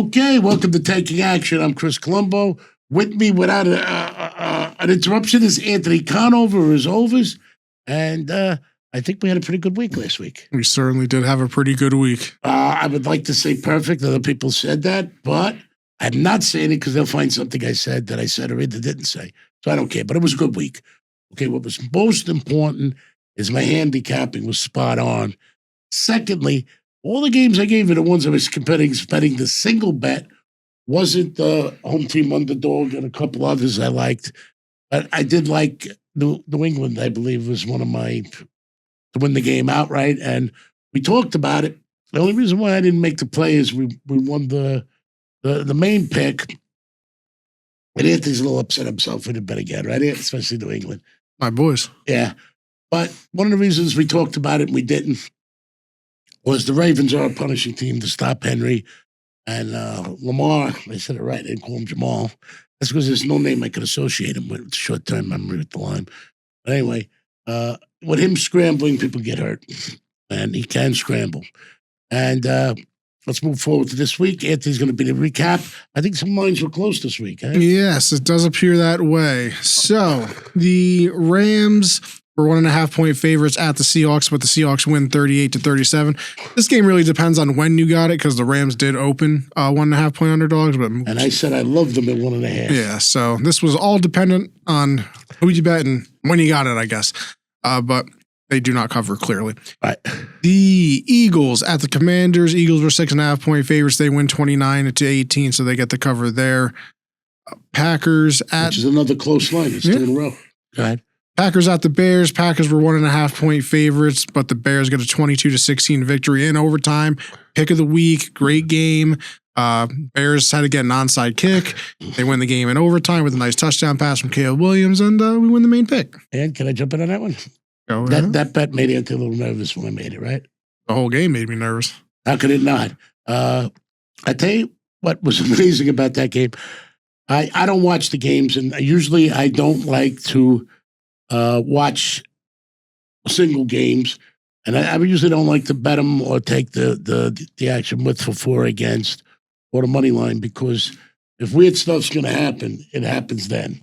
Okay, welcome to Taking Action. I'm Chris Colombo. With me, without an interruption, is Anthony Conover, his overs. And I think we had a pretty good week last week. We certainly did have a pretty good week. I would like to say perfect. Other people said that, but I'm not saying it because they'll find something I said or either didn't say. So I don't care, but it was a good week. Okay, what was most important is my handicapping was spot on. Secondly, all the games I gave you, the ones I was betting the single bet, wasn't the home team underdog and a couple others I liked. But I did like New England, I believe, was one of my to win the game outright. And we talked about it. The only reason why I didn't make the play is we won the main pick. And Anthony's a little upset himself. We didn't bet again, right? Especially New England. My boys. Yeah. But one of the reasons we talked about it and we didn't was the Ravens are a punishing team to stop Henry. And Lamar, I said it right, I didn't call him Jamal. That's because there's no name I could associate him with. Short-term memory with the line. But anyway, with him scrambling, people get hurt. And he can scramble. And let's move forward to this week. Anthony's going to be the recap. I think some lines were close this week. Eh? Yes, it does appear that way. So the Rams were 1.5-point favorites at the Seahawks, but the Seahawks win 38-37. This game really depends on when you got it because the Rams did open 1.5-point underdogs. And I said I loved them at 1.5. Yeah, so this was all dependent on who you bet and when you got it, I guess. But they do not cover clearly. Right. The Eagles at the Commanders. Eagles were 6.5-point favorites. They win 29-18, so they get the cover there. Packers at... Which is another close line. It's 2 in a row. Go ahead. Packers at the Bears. Packers were 1.5-point favorites, but the Bears get a 22-16 victory in overtime. Pick of the week. Great game. Bears had to get an onside kick. They win the game in overtime with a nice touchdown pass from Caleb Williams, and we win the main pick. And can I jump in on that one? That bet made Anthony a little nervous when I made it, right? The whole game made me nervous. How could it not? I tell you what was amazing about that game. I don't watch the games, and usually I don't like to watch single games, and I usually don't like to bet them or take the action with for against or the money line because if weird stuff's going to happen, it happens then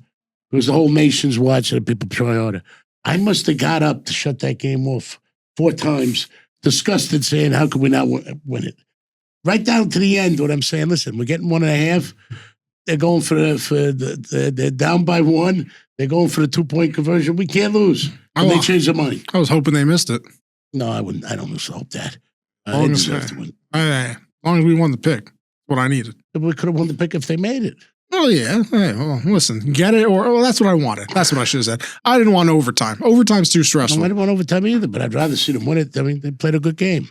because the whole nation's watching and people try harder. I must have got up to shut that game off 4 times, disgusted, saying, how could we not win it? Right down to the end, what I'm saying, listen, we're getting 1.5. They're going they're down by 1. They're going for the 2-point conversion. We can't lose. And they changed their mind. I was hoping they missed it. No, I wouldn't. I don't hope that. As long as we won the pick, that's what I needed. We could have won the pick if they made it. Oh, yeah. Hey, well, listen, get it, or that's what I wanted. That's what I should have said. I didn't want overtime. Overtime's too stressful. No, I didn't want overtime either, but I'd rather see them win it. I mean, they played a good game.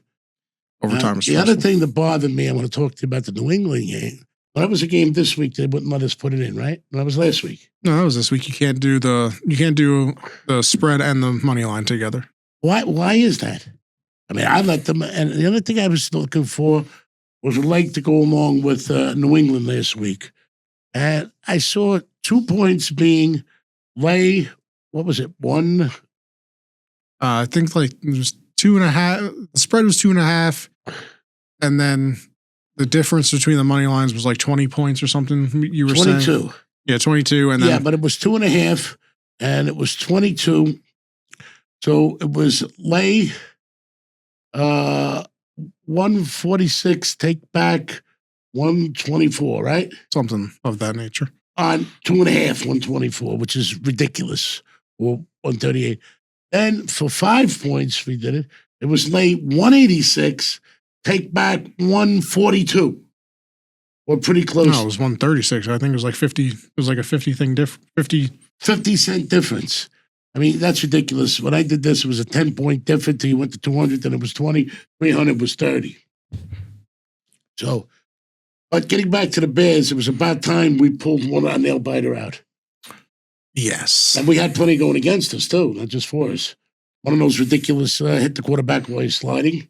Overtime is stressful. The other thing that bothered me, I want to talk to you about the New England game. Well, that was a game this week. They wouldn't let us put it in, right? That was last week. No, that was this week. You can't do the spread and the money line together. Why is that? I mean, I let them. And the other thing I was looking for was a leg to go along with New England last week. And I saw 2 points being lay. What was it? 1? I think like it was 2.5. The spread was 2.5, and then the difference between the money lines was like 20 points or something. You were 22. saying, yeah, 22, and then yeah, but it was 2.5, and it was 22. So it was lay 146, take back 124, right? Something of that nature. On 2.5, 124, which is ridiculous, or 138. Then for 5 points, we did it. It was late 186, take back 142. Or pretty close. No, it was 136. I think it was like 50. It was like a 50 thing 50-cent difference. I mean, that's ridiculous. When I did this, it was a 10-point difference. You went to 200, then it was 20. 300 was 30. So, but getting back to the Bears, it was about time we pulled one our nail biter out. Yes. And we had plenty going against us, too, not just for us. One of those ridiculous hit the quarterback while he's sliding.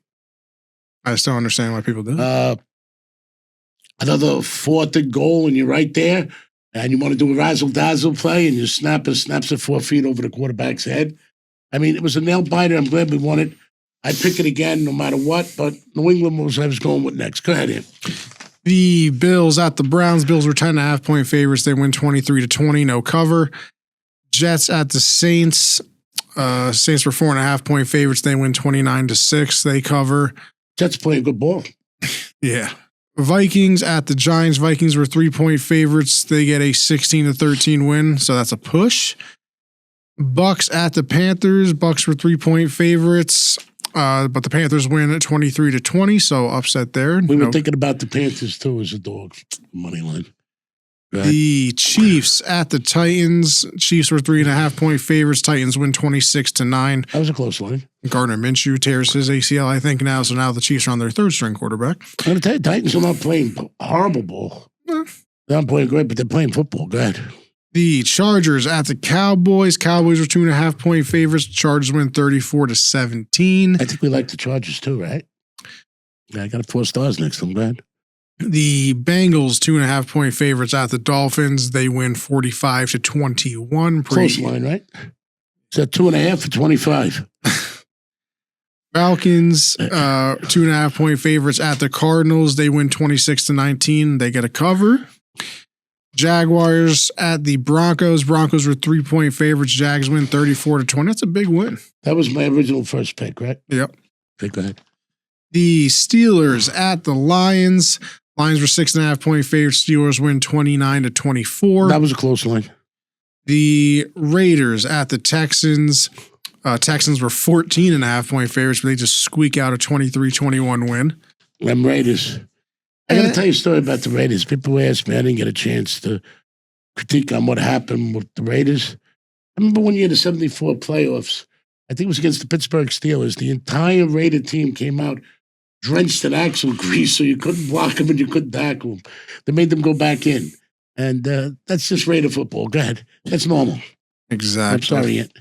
I still understand why people do. Another 4th and goal, and you're right there, and you want to do a razzle-dazzle play, and you snaps it 4 feet over the quarterback's head. I mean, it was a nail-biter. I'm glad we won it. I'd pick it again no matter what, but New England was I was going with next. Go ahead, Ian. The Bills at the Browns. Bills were 10.5-point favorites. They win 23-20, no cover. Jets at the Saints. Saints were 4.5-point favorites. They win 29-6. They cover. Jets playing good ball. Yeah. Vikings at the Giants. Vikings were 3-point favorites. They get a 16-13 win, so that's a push. Bucks at the Panthers. Bucks were 3-point favorites, but the Panthers win at 23-20, so upset there. We were thinking about the Panthers too as a dog money line. Right. The Chiefs at the Titans. Chiefs were 3.5-point favorites. Titans win 26-9. That was a close line. Gardner Minshew tears his ACL, I think, now. So now the Chiefs are on their third-string quarterback. I'm going to tell you, Titans are not playing horrible ball. They're not playing great, but they're playing football. Go ahead. The Chargers at the Cowboys. Cowboys were 2.5-point favorites. Chargers win 34-17. I think we like the Chargers too, right? Yeah, I got 4 stars next to them. Go ahead. The Bengals, 2.5-point favorites at the Dolphins. They win 45-21. Close line, right? Is that 2.5 for 25? Falcons, 2.5-point favorites at the Cardinals. They win 26-19. They get a cover. Jaguars at the Broncos. Broncos were 3-point favorites. Jags win 34-20. That's a big win. That was my original first pick, right? Yep. Okay, go ahead. The Steelers at the Lions. Lions were 6.5-point favorites. Steelers win 29-24. That was a close line. The Raiders at the Texans. Texans were 14.5-point favorites, but they just squeak out a 23-21 win. Them Raiders. I got to tell you a story about the Raiders. People ask me, I didn't get a chance to critique on what happened with the Raiders. I remember one year in the 74 playoffs, I think it was against the Pittsburgh Steelers. The entire Raider team came out drenched in axle grease, so you couldn't block them and you couldn't tackle them. They made them go back in. And that's just Raider football. Go ahead. That's normal. Exactly. I'm sorry, Ant.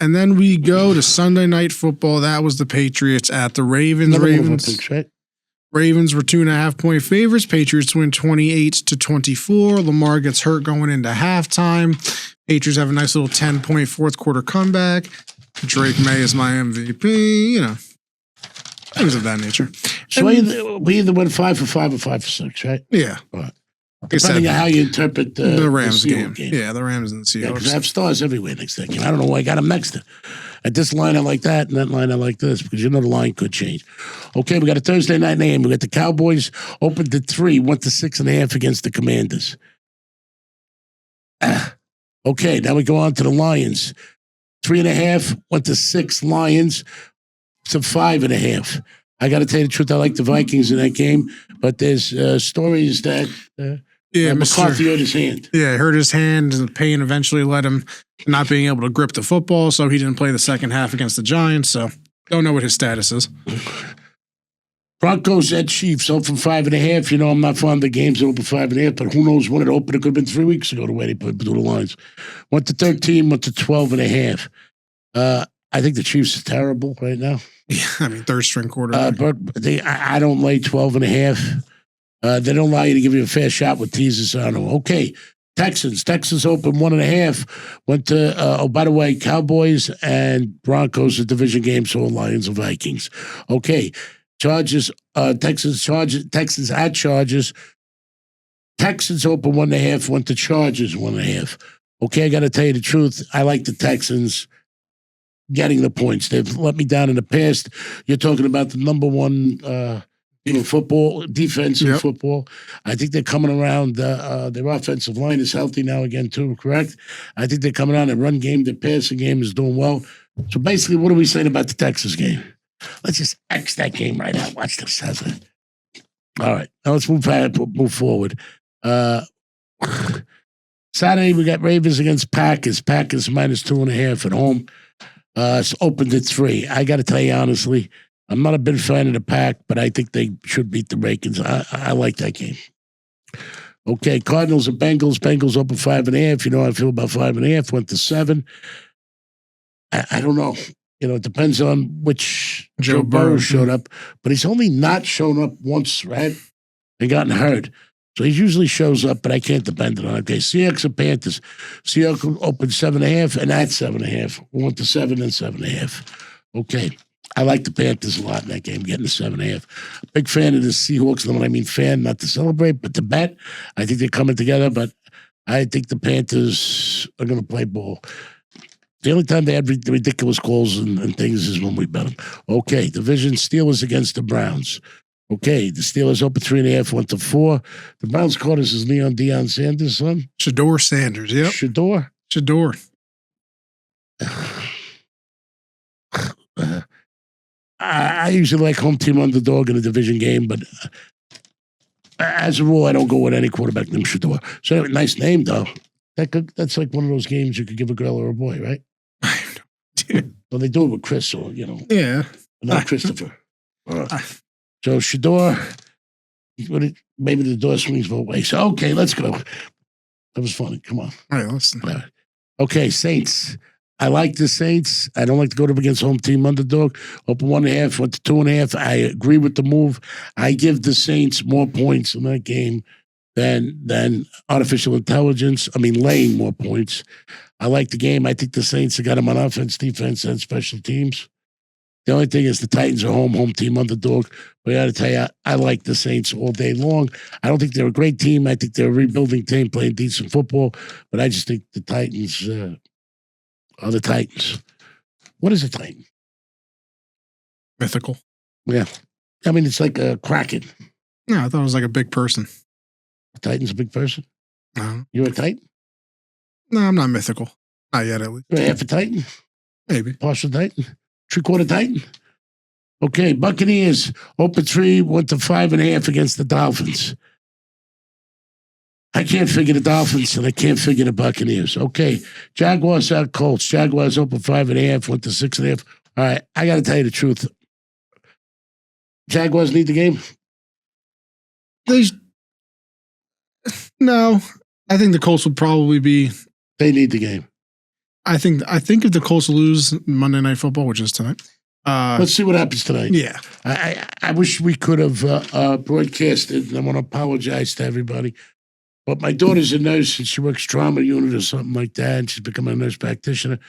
And then we go to Sunday Night Football. That was the Patriots at the Ravens. Ravens were 2.5-point favorites. Patriots win 28-24. Lamar gets hurt going into halftime. Patriots have a nice little 10-point fourth quarter comeback. Drake May is my MVP. You know, things of that nature. So we either went 5 for 5 or 5 for 6, right? Yeah. Right. Depending on how you interpret the Rams the game. Yeah, the Rams and the Seahawks. Because I have stars everywhere next to that game. I don't know why I got them next to. At this line, I like that, and that line, I like this, because you know the line could change. Okay, we got a Thursday night game. We got the Cowboys opened at 3, went to 6.5 against the Commanders. Okay, now we go on to the Lions. 3.5, went to 6 Lions to 5.5. I got to tell you the truth, I like the Vikings in that game, but there's stories that McCarthy hurt his hand. Yeah, hurt his hand, and the pain eventually led him not being able to grip the football, so he didn't play the second half against the Giants, so don't know what his status is. Broncos at Chiefs, 0 from 5.5. You know, I'm not fond of the games that open 5.5, but who knows when it opened. It could have been 3 weeks ago the way they put the lines. Went to 13, went to 12.5. I think the Chiefs are terrible right now. Yeah, I mean, third string quarterback. But I don't lay 12.5. They don't allow you to give you a fair shot with teasers on them. Okay, Texans open 1.5. Went to, by the way, Cowboys and Broncos, a division game, so Lions and Vikings. Okay, Texans at Chargers. Texans open 1.5, went to Chargers 1.5. Okay, I got to tell you the truth. I like the Texans getting the points. They've let me down in the past. You're talking about the number one football, defensive football. I think they're coming around. Their offensive line is healthy now again, too, correct? I think they're coming around. Their run game, their passing game is doing well. So basically, what are we saying about the Texas game? Let's just X that game right out. Watch this. All right. Now let's move forward. Saturday, we got Ravens against Packers. Packers -2.5 at home. It's opened at 3. I got to tell you honestly, I'm not a big fan of the Pack, but I think they should beat the Ravens. I like that game. Okay, Cardinals and Bengals. Bengals open 5.5. You know how I feel about 5.5. Went to 7. I don't know. You know, it depends on which Joe Burrow showed up, but he's only not shown up once, right? And gotten hurt. So he usually shows up, but I can't depend on it. Okay, Seahawks and Panthers. Seahawks opened 7.5, and at 7.5. We went to 7 and 7.5. Okay. I like the Panthers a lot in that game, getting the 7.5. Big fan of the Seahawks. And when I mean fan, not to celebrate, but to bet. I think they're coming together, but I think the Panthers are going to play ball. The only time they had ridiculous calls and things is when we bet them. Okay, division Steelers against the Browns. Okay, the Steelers open 3.5, went to 4. The Browns quarters is Leon Deion Sanders' son. Shador Sanders, yep. Shador. I usually like home team underdog in a division game, but as a rule, I don't go with any quarterback named Shador. So anyway, nice name, though. That's like one of those games you could give a girl or a boy, right? Well, they do it with Chris, or, Yeah. Not Christopher. So Shador, maybe the door swings both ways. So, okay, let's go. That was funny. Come on. All right, listen. Okay, Saints. I like the Saints. I don't like to go up against home team underdog. Open 1.5, went to 2.5. I agree with the move. I give the Saints more points in that game than artificial intelligence. I mean, laying more points. I like the game. I think the Saints have got them on offense, defense, and special teams. The only thing is the Titans are home team underdog. But I got to tell you, I like the Saints all day long. I don't think they're a great team. I think they're a rebuilding team playing decent football. But I just think the Titans are the Titans. What is a Titan? Mythical. Yeah. I mean, it's like a Kraken. No, I thought it was like a big person. A Titan's a big person? No. You're a Titan? No, I'm not mythical. Not yet, at least. You're half a Titan? Maybe. Partial Titan? 3/4 Titan? Okay, Buccaneers, open 3, went to 5.5 against the Dolphins. I can't figure the Dolphins, and I can't figure the Buccaneers. Okay, Jaguars at Colts. Jaguars open 5.5, went to 6.5. All right, I got to tell you the truth. Jaguars need the game? No, I think the Colts would probably be. They need the game. I think if the Colts lose Monday Night Football, which is tonight. Let's see what happens tonight. Yeah. I wish we could have broadcasted, and I want to apologize to everybody. But my daughter's a nurse, and she works trauma unit or something like that, and she's becoming a nurse practitioner.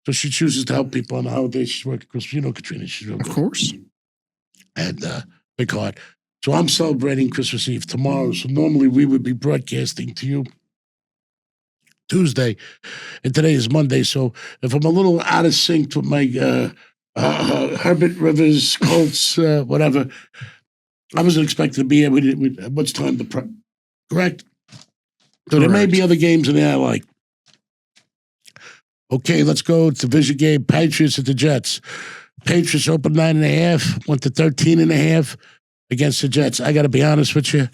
So she chooses to help people on the holidays. She's working, because Katrina, she's real good. Of course. And big heart. So I'm celebrating Christmas Eve tomorrow. So normally we would be broadcasting to you Tuesday, and today is Monday. So if I'm a little out of sync with my Herbert Rivers, Colts, whatever, I wasn't expecting to be here. We what's time to correct? So there may be other games in there I like. Okay, let's go to division game. Patriots at the Jets. Patriots opened 9.5, went to 13.5 against the Jets. I got to be honest with you.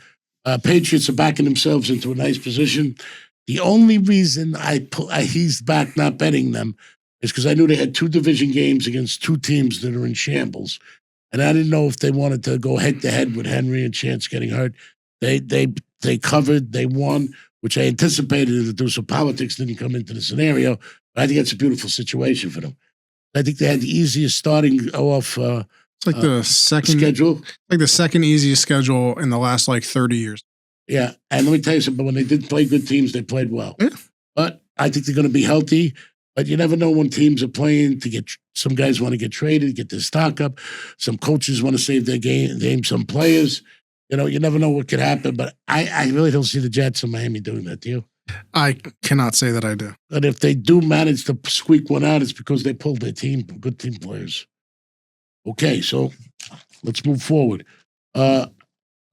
Patriots are backing themselves into a nice position. The only reason he's back not betting them is because I knew they had 2 division games against 2 teams that are in shambles. And I didn't know if they wanted to go head-to-head with Henry and Chance getting hurt. They covered, they won, which I anticipated to do, so politics didn't come into the scenario. But I think that's a beautiful situation for them. I think they had the easiest starting off it's like the second schedule. Like the second easiest schedule in the last 30 years. Yeah, and let me tell you something. When they did play good teams, they played well. Yeah. But I think they're going to be healthy. But you never know when teams are playing to get. Some guys want to get traded, get their stock up. Some coaches want to save their game. Some players, you never know what could happen. But I really don't see the Jets in Miami doing that. Do you? I cannot say that I do. And if they do manage to squeak one out, it's because they pulled their team, good team players. Okay, so let's move forward.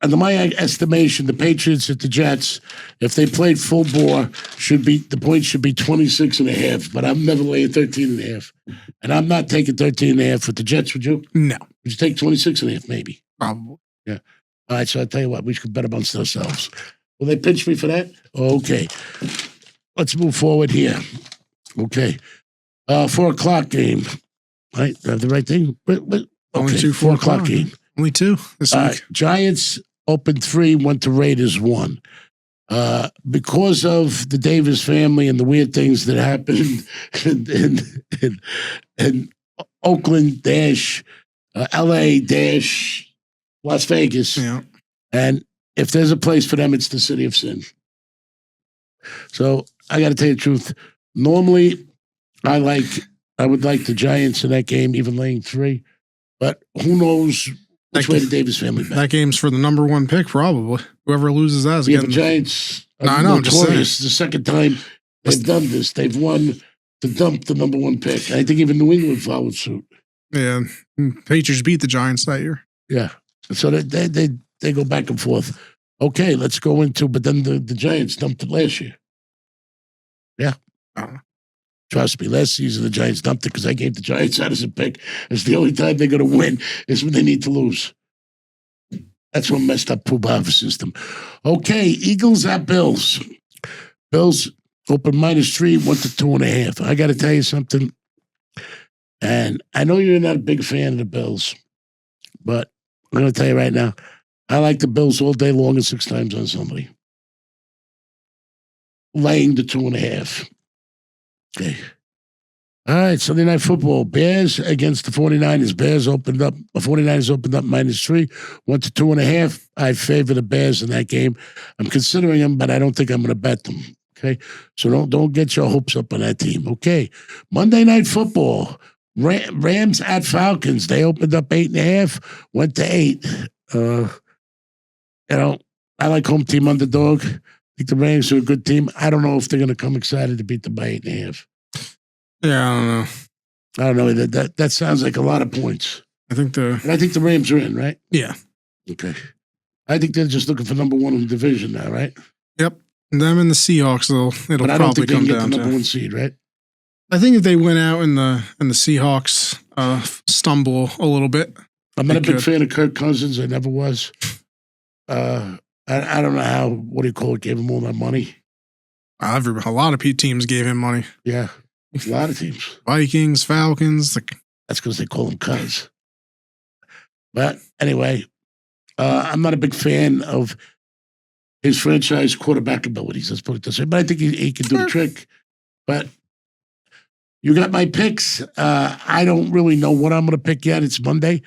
Under my estimation, the Patriots at the Jets, if they played full bore, the points should be 26.5. But I'm never laying 13.5, and I'm not taking 13.5 with the Jets. Would you? No. Would you take 26.5? Maybe. Probably. Yeah. All right. So I tell you what, we should bet amongst ourselves. Will they pinch me for that? Okay. Let's move forward here. Okay. 4:00 game. Right? Do I have the right thing? Okay. Only 2 4 o'clock game. Only 2 this week. Giants opened 3, went to Raiders 1. Because of the Davis family and the weird things that happened in Oakland LA Las Vegas. Yeah. And if there's a place for them, it's the city of sin. So I got to tell you the truth. Normally, I would like the Giants in that game, even laying 3. But who knows which way the Davis family bet. That game's for the number one pick, probably. Whoever loses that is Yeah, getting the Giants are No, I know, I'm just saying. notorious. The second time they've done this. They've won to dump the number one pick. I think even New England followed suit. Yeah, Patriots beat the Giants that year. Yeah. So they go back and forth. Okay, let's go into, but then the Giants dumped it last year. Yeah. Trust me, last season the Giants dumped it because I gave the Giants out as a pick. It's the only time they're going to win is when they need to lose. That's what messed up Puba's system. Okay, Eagles at Bills. Bills open -3, went to 2.5. I got to tell you something. And I know you're not a big fan of the Bills, but I'm going to tell you right now, I like the Bills all day long and 6 times on Sunday. Laying the 2.5. Okay. All right, Sunday Night Football. Bears against the 49ers. 49ers opened up -3, went to 2.5. I favor the Bears in that game. I'm considering them, but I don't think I'm going to bet them. Okay, so don't get your hopes up on that team. Okay, Monday Night Football. Rams at Falcons. They opened up 8.5, went to 8. I like home team underdog. I think the Rams are a good team. I don't know if they're going to come excited to beat them by 8.5. Yeah, I don't know. I don't know. That sounds like a lot of points. I think the Rams are in, right? Yeah. Okay. I think they're just looking for number one in the division now, right? Yep. Them and the Seahawks, it'll but I don't probably think they come can get down the number to. one seed, right? I think if they went out and the Seahawks stumble a little bit. I'm not a big fan of Kirk Cousins. I never was. I don't know how, gave him all that money. A lot of teams gave him money. Yeah. A lot of teams. Vikings, Falcons. That's because they call him Cuz. But anyway, I'm not a big fan of his franchise quarterback abilities. Let's put it this way. But I think he can do the trick. But you got my picks. I don't really know what I'm going to pick yet. It's Monday.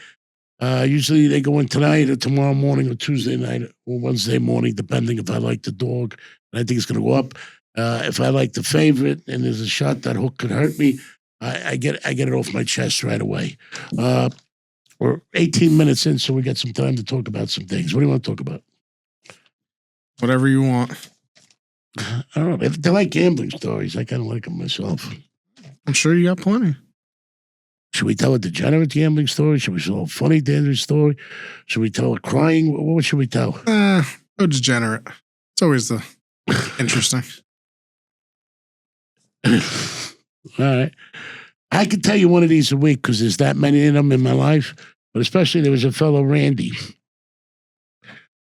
Usually they go in tonight or tomorrow morning or Tuesday night or Wednesday morning, depending if I like the dog. And I think it's going to go up. If I like the favorite and there's a shot that hook could hurt me, I get it off my chest right away. We're 18 minutes in, so we got some time to talk about some things. What do you want to talk about? Whatever you want. I don't know. If they like gambling stories, I kind of like them myself. I'm sure you got plenty. Should we tell a degenerate gambling story? Should we tell a funny, dangerous story? Should we tell a crying? What should we tell? Go degenerate. It's always the interesting. All right. I could tell you one of these a week because there's that many of them in my life, but especially there was a fellow, Randy.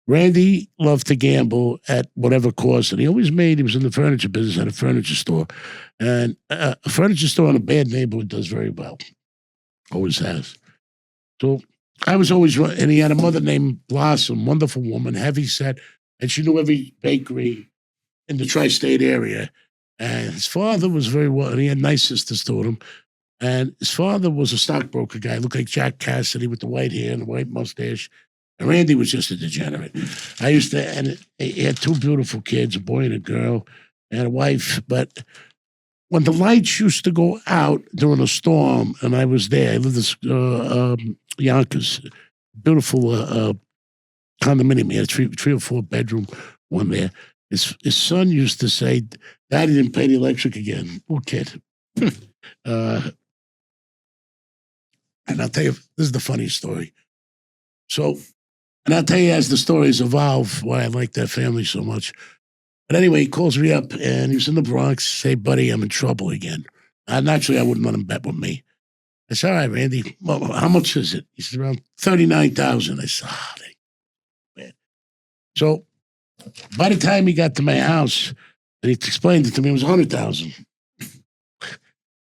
Randy loved to gamble at whatever cost, and he was in the furniture business at a furniture store. And a furniture store in a bad neighborhood does very well. Always has. So I was always, and he had a mother named Blossom, wonderful woman, heavy set, and she knew every bakery in the tri-state area. And his father was very well, and he had nice sisters to him. And his father was a stockbroker guy, looked like Jack Cassidy with the white hair and the white mustache. And Randy was just a degenerate. And he had 2 beautiful kids, a boy and a girl, and a wife. But when the lights used to go out during a storm, and I was there, I lived in Yonkers, beautiful condominium. He had a 3 or 4 bedroom one there. His son used to say, "Daddy didn't pay the electric again." Poor kid. And I'll tell you, this is the funniest story. So, and I'll tell you as the stories evolve why I like that family so much. But anyway, he calls me up and he was in the Bronx. Say, buddy, I'm in trouble again. Naturally, I wouldn't let him bet with me. I said, all right, Randy, well, how much is it? He said, around $39,000. I said, man. So by the time he got to my house, and he explained it to me, it was $100,000.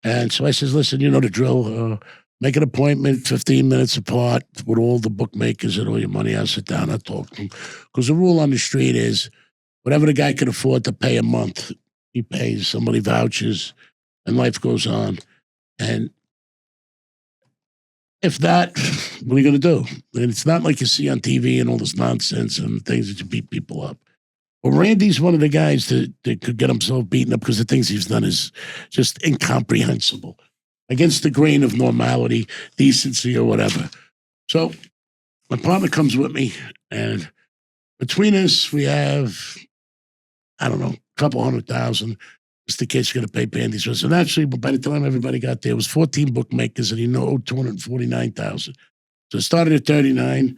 And so I says, listen, you know the drill. Make an appointment 15 minutes apart with all the bookmakers and all your money. I'll sit down, I'll talk to them. Because the rule on the street is whatever the guy can afford to pay a month, he pays. Somebody vouches, and life goes on. And if that, what are you going to do? And it's not like you see on TV and all this nonsense and things that you beat people up. Well, Randy's one of the guys that could get himself beaten up because the things he's done is just incomprehensible. against the grain of normality, decency, or whatever. So my partner comes with me, and between us, we have, I don't know, a couple $100,000. Mr. Kid's going to pay Pandy's for us. And actually, by the time everybody got there, it was 14 bookmakers, and he owed $249,000. So it started at 39.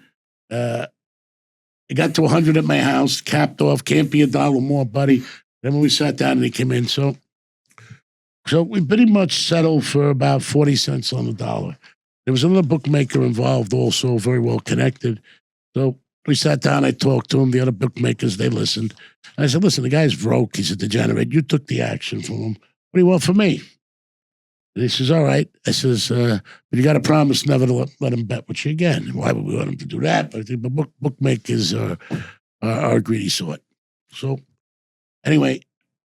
It got to 100 at my house, capped off. Can't be $1 more, buddy. Then when we sat down, and he came in. So we pretty much settled for about 40 cents on the dollar. There was another bookmaker involved, also very well connected. So we sat down. I talked to him. The other bookmakers, they listened. And I said, "Listen, the guy's broke. He's a degenerate. You took the action from him. What do you want from me?" And he says, "All right." I says, "But you got to promise never to let him bet with you again." And why would we want him to do that? But the bookmakers are a greedy sort. So anyway,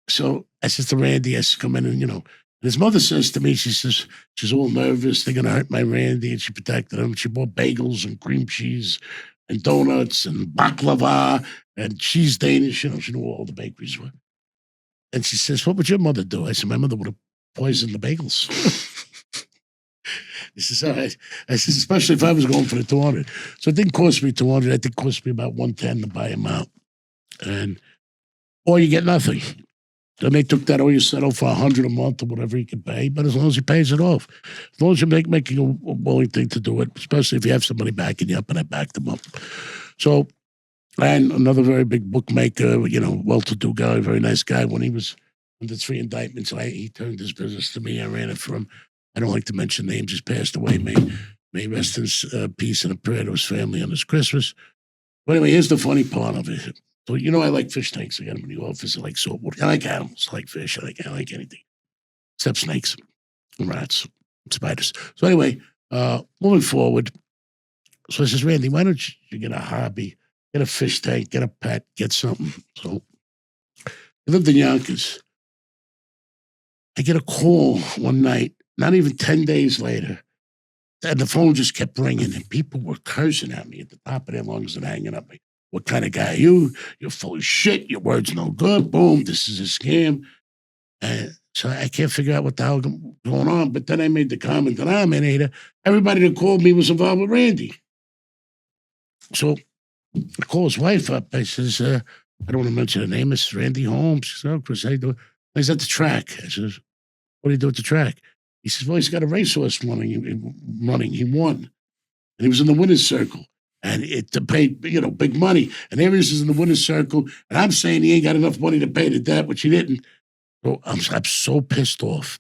so I said to Randy, I said, "Come in," and and his mother says to me, she says, she's all nervous. They're going to hurt my Randy. And she protected him. She bought bagels and cream cheese and donuts and baklava and cheese Danish. She knew all the bakeries were. And she says, "What would your mother do?" I said, "My mother would have poisoned the bagels." He says, "All right." I said, "Especially if I was going for the 200. So it didn't cost me 200. I think it cost me about 110 to buy him out. Or you get nothing. Then they took that, or you settle for 100 a month or whatever you can pay, but as long as he pays it off. As long as you're making a willing thing to do it, especially if you have somebody backing you up, and I backed them up. So, and another very big bookmaker, well-to-do guy, very nice guy. When he was under 3 indictments, he turned his business to me. I ran it for him. I don't like to mention names. He's passed away. May rest in peace and a prayer to his family on this Christmas. But anyway, here's the funny part of it. So, I like fish tanks. I got them in the office. I like saltwater. I like animals. I like fish. I like anything except snakes and rats and spiders. So anyway, moving forward. So I says, "Randy, why don't you get a hobby, get a fish tank, get a pet, get something?" So I lived in Yonkers. I get a call one night, not even 10 days later, and the phone just kept ringing, and people were cursing at me at the top of their lungs and hanging up. "What kind of guy are you? You're full of shit. Your word's no good. Boom, this is a scam." And so I can't figure out what the hell going on. But then I made the common denominator. Everybody that called me was involved with Randy. So I call his wife up. I says, "I don't want to mention the name. It's Randy Holmes." She says, "Oh, Chris, how you doing?" He's at the track. I says, "What do you do at the track?" He says, "Well, he's got a racehorse running. He won. And he was in the winner's circle. And it paid, big money. And there he is in the winner's circle. And I'm saying he ain't got enough money to pay the debt, which he didn't." So I'm so pissed off.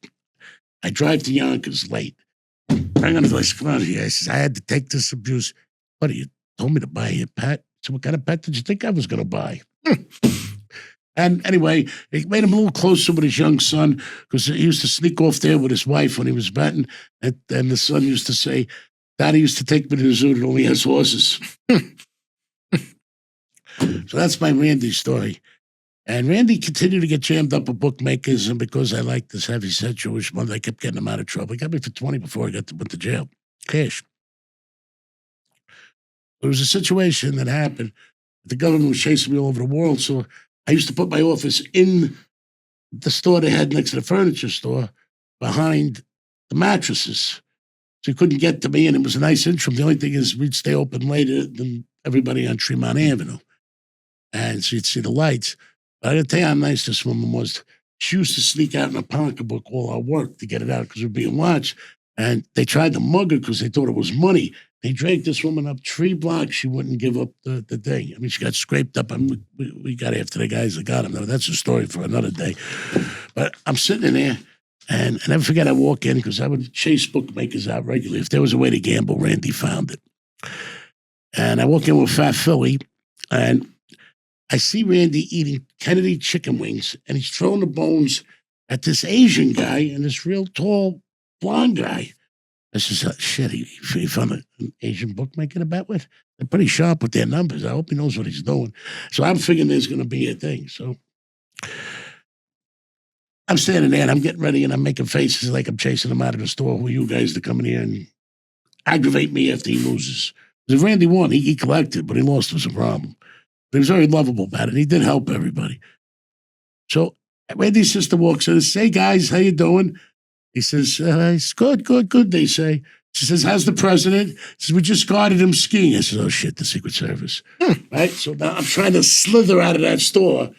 I drive to Yonkers late. Hang on, come on here. I says, "I had to take this abuse." "Buddy, you told me to buy a pet." So what kind of pet did you think I was going to buy? And anyway, it made him a little closer with his young son, because he used to sneak off there with his wife when he was betting. And the son used to say, "Daddy used to take me to the zoo that only has horses." So that's my Randy story. And Randy continued to get jammed up with bookmakers, and because I like this heavy-set Jewish mother, I kept getting him out of trouble. He got me for 20 before I went to jail. Cash. There was a situation that happened. The government was chasing me all over the world, so I used to put my office in the store they had next to the furniture store behind the mattresses. So you couldn't get to me, and it was a nice interim. The only thing is we'd stay open later than everybody on Tremont Avenue. And so you'd see the lights. But I got to tell you how nice this woman was. She used to sneak out in a pocketbook all our work to get it out because we were being watched. And they tried to mug her because they thought it was money. They dragged this woman up 3 blocks. She wouldn't give up the thing. I mean, she got scraped up, and we got after the guys that got him. Now, that's a story for another day. But I'm sitting in there, and I never forget I walk in because I would chase bookmakers out regularly. If there was a way to gamble, Randy found it. And I walk in with Fat Philly, and I see Randy eating Kennedy chicken wings, and he's throwing the bones at this Asian guy and this real tall blonde guy. I says, "Shit, he found an Asian bookmaker to bet with. They're pretty sharp with their numbers. I hope he knows what he's doing." So I'm figuring there's going to be a thing. So I'm standing there, and I'm getting ready, and I'm making faces like I'm chasing him out of the store. "Who are you guys to come in here and aggravate me after he loses?" Because if Randy won, he collected, but he lost was a problem. But he was very lovable about it. He did help everybody. So Randy's sister walks in and says, "Hey, guys, how you doing?" He says, it's good, good, good, they say. She says, how's the president? He says, we just guarded him skiing. I said, oh, shit, the Secret Service. Right? So now I'm trying to slither out of that store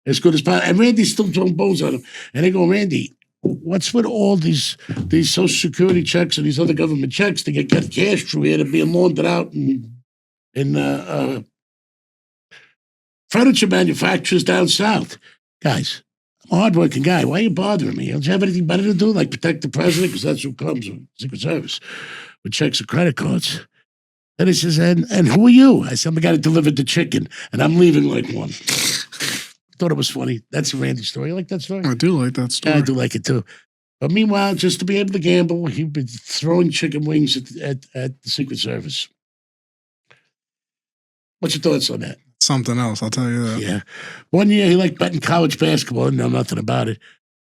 as good as possible. And Randy's still throwing bones on him. And they go, Randy, what's with all these Social Security checks and these other government checks to get cash through here to being laundered out in furniture manufacturers down south? Guys, I'm a hardworking guy. Why are you bothering me? Don't you have anything better to do, like protect the president? Because that's who comes with Secret Service with checks and credit cards. And he says, and who are you? I said, I'm the guy that delivered the chicken, and I'm leaving like one. Thought it was funny. That's a Randy story. You like that story? I do like that story. Yeah, I do like it too. But meanwhile, just to be able to gamble, he'd been throwing chicken wings at the Secret Service. What's your thoughts on that? Something else, I'll tell you that. Yeah. One year, he liked betting college basketball. I didn't know nothing about it.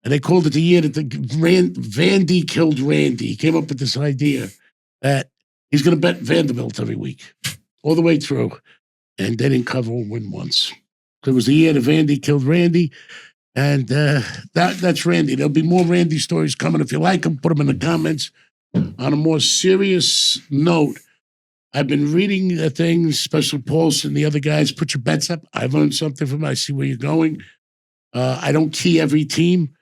And they called it the year that Vandy killed Randy. He came up with this idea that he's going to bet Vanderbilt every week, all the way through. And they didn't cover or win once. So it was the year that Vandy killed Randy. And that's Randy. There'll be more Randy stories coming. If you like them, put them in the comments. On a more serious note, I've been reading things, especially Paulson, the other guys. Put your bets up. I've learned something from it. I see where you're going. I don't key every team,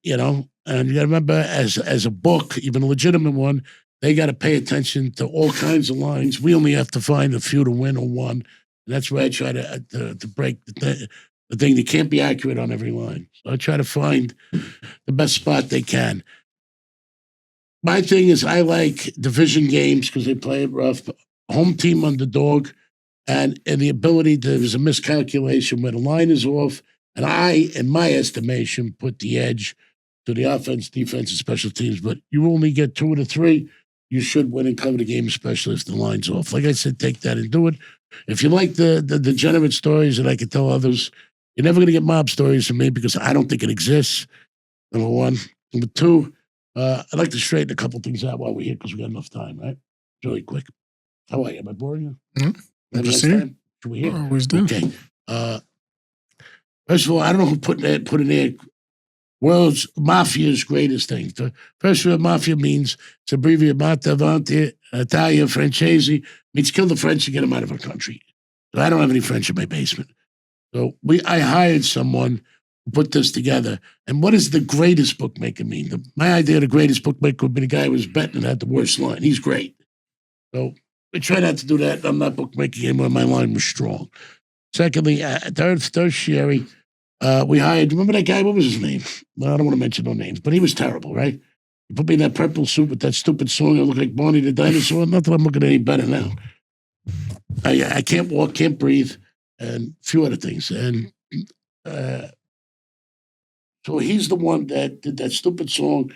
you know. And you got to remember, as a book, even a legitimate one, they got to pay attention to all kinds of lines. We only have to find a few to win or one. And that's where I try to break the thing. They can't be accurate on every line. So I try to find the best spot they can. My thing is I like division games because they play it rough. Home team underdog and the ability there's a miscalculation where the line is off. And I, in my estimation, put the edge to the offense, defense, and special teams. But you only get 2 out of 3. You should win and cover the game, especially if the line's off. Like I said, take that and do it. If you like the degenerate stories that I can tell others, you're never going to get mob stories from me because I don't think it exists, number one. Number two, I'd like to straighten a couple things out while we're here because we got enough time, right? Really quick. How are you? Am I boring you? Mm-hmm. I'm just here. Should we hear? I always do. Okay. First of all, I don't know who put in there. World's Mafia's greatest thing. First of all, Mafia means, it's abbreviated Matavante, Italia, Francese, means kill the French and get them out of our country. So I don't have any French in my basement. So I hired someone who put this together. And what does the greatest bookmaker mean? My idea of the greatest bookmaker would be the guy who was betting and had the worst line. He's great. So we try not to do that. I'm not bookmaking anymore. My line was strong. Secondly, tertiary, we hired, remember that guy? What was his name? Well, I don't want to mention no names, but he was terrible, right? He put me in that purple suit with that stupid song. I look like Barney the dinosaur. Not that I'm looking any better now. I can't walk, can't breathe, and a few other things. And so he's the one that did that stupid song,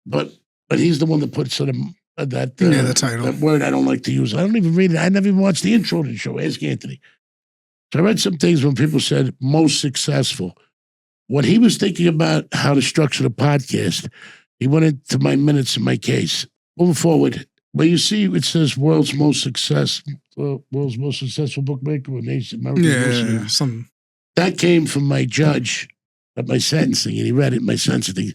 but he's the one that put sort of the title. That word I don't like to use. I don't even read it. I never even watched the intro to the show. Ask Anthony. So I read some things when people said most successful. When he was thinking about how to structure the podcast, he went into my minutes in my case. Moving forward, where you see it says world's most successful bookmaker or nation American. Yeah. That came from my judge at my sentencing, and he read it in my sentencing.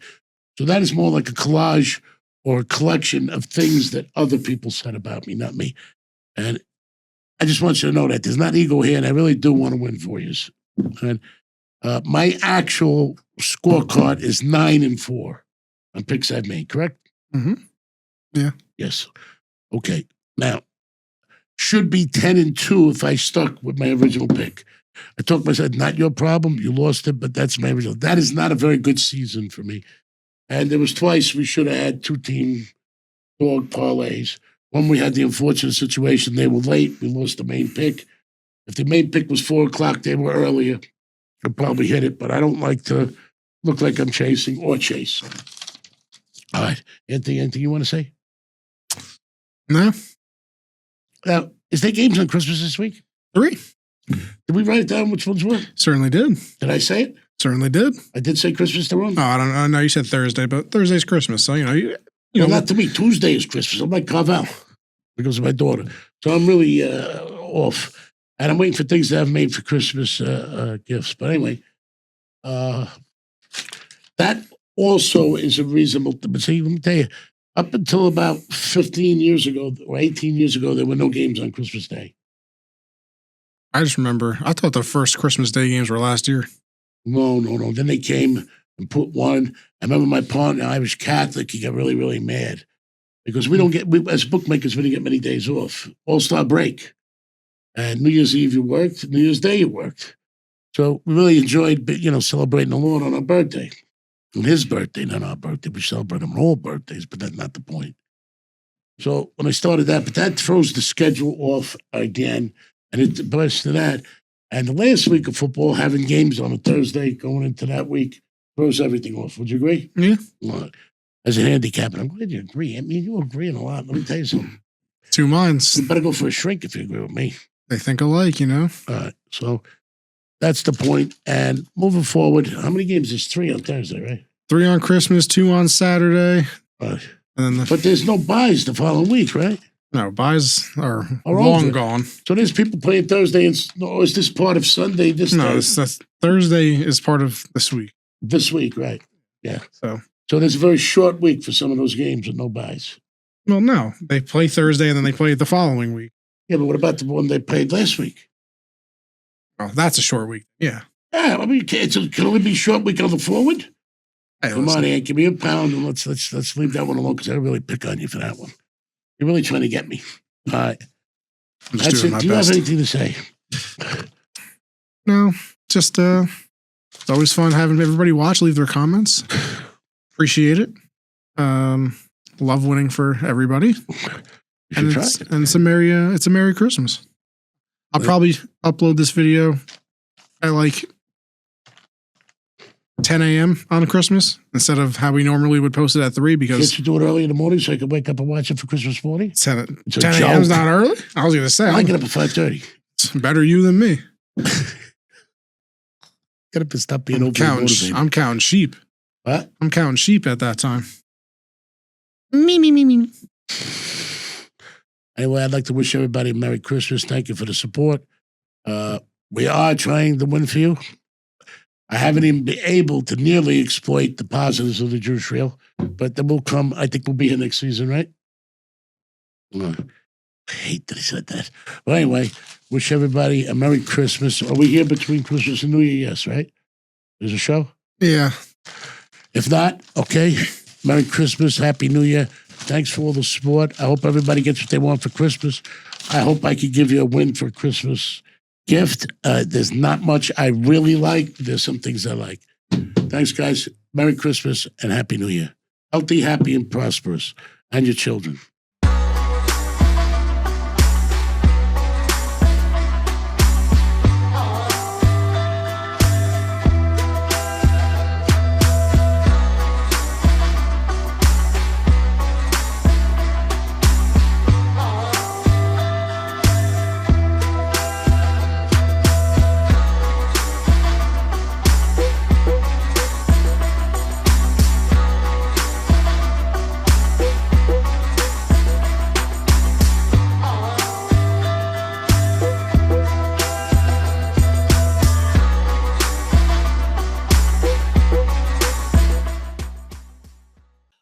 So that is more like a collage or a collection of things that other people said about me, not me. And I just want you to know that there's not ego here, and I really do want to win for you. And my actual scorecard is 9-4 on picks I've made, correct? Mm-hmm. Yeah. Yes. Okay. Now, should be 10-2 if I stuck with my original pick. I told myself, not your problem. You lost it, but that's my original. That is not a very good season for me. And there was twice we should have had 2-team dog parlays. When we had the unfortunate situation, they were late. We lost the main pick. If the main pick was 4 o'clock, they were earlier. I'd probably hit it, but I don't like to look like I'm chasing or chase. All right. Anything you want to say? No. Now, is there games on Christmas this week? 3. Did we write it down which ones were? Certainly did. Did I say it? Certainly did. I did say Christmas the wrong. Oh, I don't know. I know you said Thursday, but Thursday's Christmas, so you know. Not to me. Tuesday is Christmas. I'm like Carvel because of my daughter. So I'm really off. And I'm waiting for things to have made for Christmas gifts. But anyway, that also is a reasonable. But see, let me tell you, up until about 15 years ago or 18 years ago, there were no games on Christmas Day. I just remember, I thought the first Christmas Day games were last year. No. Then they came and put one. I remember my partner, Irish Catholic, he got really, really mad because as bookmakers, we didn't get many days off. All-Star break. And New Year's Eve you worked, New Year's Day you worked. So we really enjoyed, celebrating the Lord on our birthday. On his birthday, not our birthday. We celebrate him on all birthdays, but that's not the point. So when I started that, but that throws the schedule off again. And it's the best of that. And the last week of football, having games on a Thursday going into that week, throws everything off. Would you agree? Yeah. Well, as a handicapping, I'm glad you agree. I mean, you agreeing a lot. Let me tell you something. Two minds. You better go for a shrink if you agree with me. They think alike, All right. So that's the point. And moving forward, how many games? There's 3 on Thursday, right? 3 on Christmas, 2 on Saturday. Right. And then but there's no buys the following week, right? No, buys are long over. Gone. So there's people playing Thursday. Is this part of Sunday? That's Thursday is part of this week. This week, right? Yeah. So there's a very short week for some of those games with no buys. Well, no. They play Thursday and then they play the following week. Yeah, but what about the one they played last week? Oh, that's a short week. Yeah. Yeah, I mean, it can only be a short week on the forward. Hey, Come on, Ant, give me a pound and let's leave that one alone because I don't really pick on you for that one. You're really trying to get me. All right. I'm just doing my Do you best. have anything to say? No, just it's always fun having everybody watch, leave their comments. Appreciate it. Love winning for everybody. And it's a Merry Christmas. I'll probably upload this video at like 10 a.m. on Christmas instead of how we normally would post it at 3 because Can't you do it early in the morning so I can wake up and watch it for Christmas morning? 10 a.m. is not early. I was going to say I get up at 5:30. It's better you than me. Get up and stop being overmotivated. I'm counting sheep. What? I'm counting sheep at that time. Me. Anyway, I'd like to wish everybody a Merry Christmas. Thank you for the support. We are trying to win for you. I haven't even been able to nearly exploit the positives of the Jewish Reel, but then we'll come. I think we'll be here next season, right? I hate that I said that. But anyway, wish everybody a Merry Christmas. Are we here between Christmas and New Year? Yes, right? There's a show? Yeah. If not, okay. Merry Christmas. Happy New Year. Thanks for all the support. I hope everybody gets what they want for Christmas. I hope I could give you a win for Christmas gift. There's not much I really like. There's some things I like. Thanks, guys. Merry Christmas and Happy New Year. Healthy, happy, and prosperous. And your children.